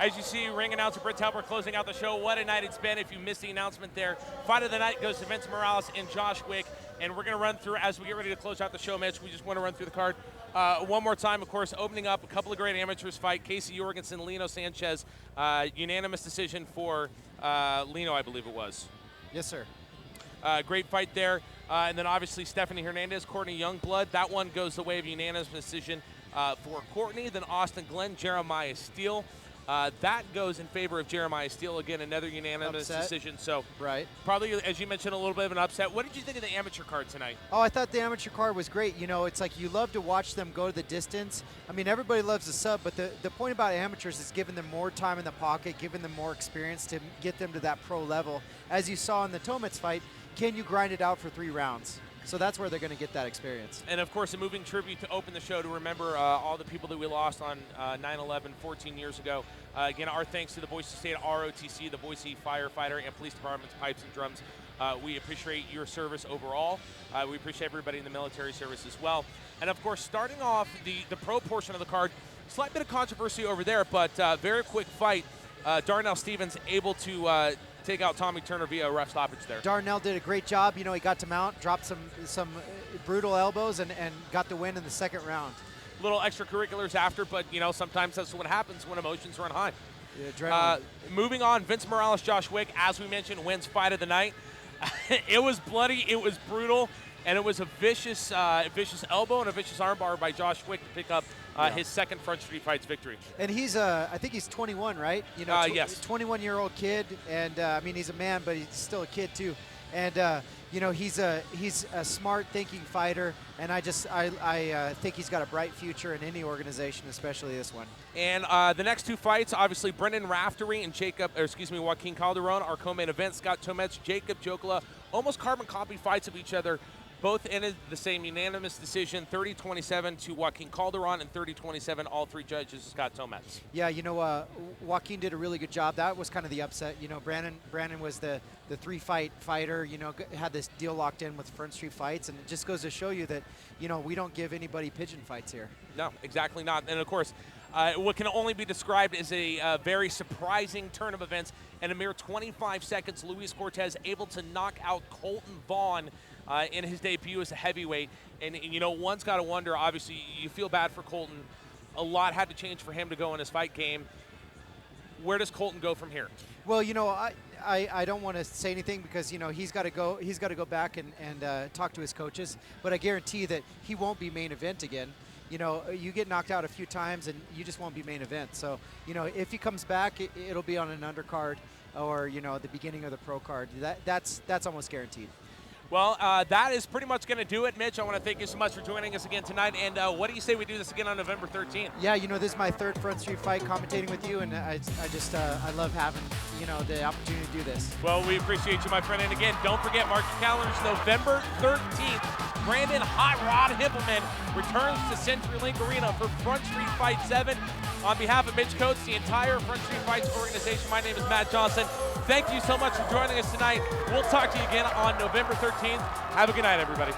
As you see, ring announcer Britt Telber closing out the show. What a night it's been. If you missed the announcement there, fight of the night goes to Vince Morales and Josh Wick. And we're going to run through, as we get ready to close out the show, Mitch, we just want to run through the card one more time. Of course, opening up a couple of great amateurs fight. Casey Jorgensen, Lino Sanchez, unanimous decision for Lino, I believe it was. Yes, sir. Great fight there. And then obviously Stephanie Hernandez, Courtney Youngblood. That one goes the way of unanimous decision for Courtney. Then Austin Glenn, Jeremiah Steele. That goes in favor of Jeremiah Steele. Again, another unanimous decision. So right. Probably, as you mentioned, a little bit of an upset. What did you think of the amateur card tonight? Oh, I thought the amateur card was great. You know, it's like you love to watch them go the distance. I mean, everybody loves the sub, but the point about amateurs is giving them more time in the pocket, giving them more experience to get them to that pro level. As you saw in the Tomets fight, can you grind it out for 3 rounds? So that's where they're going to get that experience. And, of course, a moving tribute to open the show to remember all the people that we lost on 9/11 14 years ago. Again, our thanks to the Boise State ROTC, the Boise Firefighter and Police Department's Pipes and Drums. We appreciate your service overall. We appreciate everybody in the military service as well. And, of course, starting off the pro portion of the card, slight bit of controversy over there, but very quick fight. Darnell Stevens able to take out Tommy Turner via a rough stoppage there. Darnell did a great job. You know, he got to mount, dropped some brutal elbows, and got the win in the second round. Little extracurriculars after, but, you know, sometimes that's what happens when emotions run high. Yeah, moving on, Vince Morales, Josh Wick, as we mentioned, wins fight of the night. It was bloody, it was brutal, and it was a vicious elbow and a vicious armbar by Josh Wick to pick up his second Front Street Fights victory. And he's, I think he's 21, right? You know, yes. 21-year-old kid, and I mean, he's a man, but he's still a kid too. And you know, he's a smart thinking fighter, and I think he's got a bright future in any organization, especially this one. And the next 2 fights, obviously Brendan Raftery and Joaquin Calderon, our co-main event. Scott Tomets, Jacob Jokala, almost carbon copy fights of each other. Both ended the same unanimous decision, 30-27 to Joaquin Calderon and 30-27, all 3 judges, Scott Tomets. Yeah, you know, Joaquin did a really good job. That was kind of the upset. You know, Brandon was the 3-fight fighter, you know, had this deal locked in with Front Street Fights, and it just goes to show you that, you know, we don't give anybody pigeon fights here. No, exactly not. And, of course, what can only be described as a very surprising turn of events. In a mere 25 seconds, Luis Cortez able to knock out Colton Vaughn in his debut as a heavyweight. And, you know, one's got to wonder, obviously, you feel bad for Colton. A lot had to change for him to go in his fight game. Where does Colton go from here? Well, you know, I don't want to say anything because, you know, he's got to go back and talk to his coaches. But I guarantee that he won't be main event again. You know, you get knocked out a few times and you just won't be main event. So, you know, if he comes back, it'll be on an undercard or, you know, the beginning of the pro card. That's almost guaranteed. Well, that is pretty much going to do it, Mitch. I want to thank you so much for joining us again tonight. And what do you say we do this again on November 13th? Yeah, you know, this is my 3rd Front Street fight commentating with you, and I love having, you know, the opportunity to do this. Well, we appreciate you, my friend. And again, don't forget, mark your calendars, November 13th. Brandon Hot Rod Hippelman returns to CenturyLink Arena for Front Street Fight 7. On behalf of Mitch Coats, the entire Front Street Fights organization, my name is Matt Johnson. Thank you so much for joining us tonight. We'll talk to you again on November 13th. Have a good night, everybody.